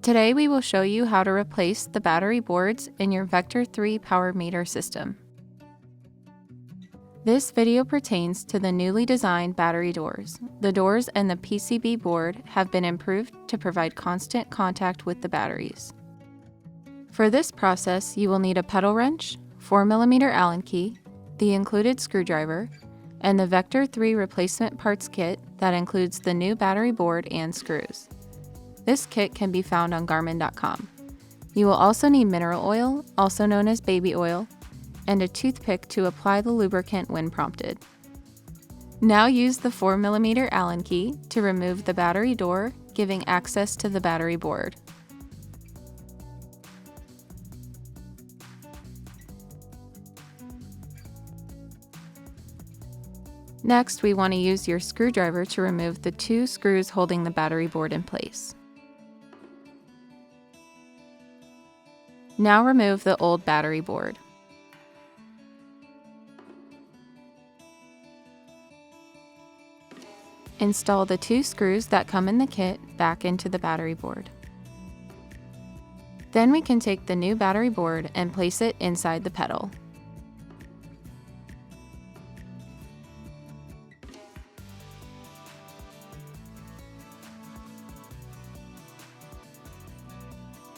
Today we will show you how to replace the battery boards in your Vector 3 power meter system. This video pertains to the newly designed battery doors. The doors and the PCB board have been improved to provide constant contact with the batteries. For this process, you will need a pedal wrench, 4mm Allen key, the included screwdriver, and the Vector 3 replacement parts kit that includes the new battery board and screws. This kit can be found on Garmin.com. You will also need mineral oil, also known as baby oil, and a toothpick to apply the lubricant when prompted. Now use the 4mm Allen key to remove the battery door, giving access to the battery board. Next, we want to use your screwdriver to remove the 2 screws holding the battery board in place. Now remove the old battery board. Install the 2 screws that come in the kit back into the battery board. Then we can take the new battery board and place it inside the pedal.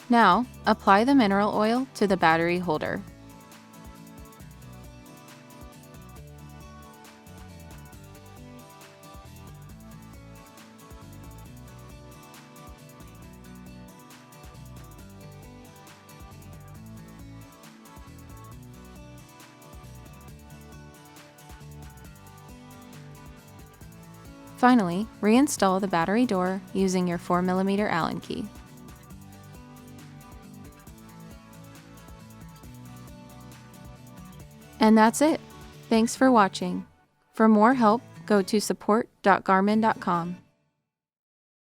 Now, apply the mineral oil to the battery holder. Finally, reinstall the battery door using your 4mm Allen key. And that's it. Thanks for watching. For more help, go to support.garmin.com.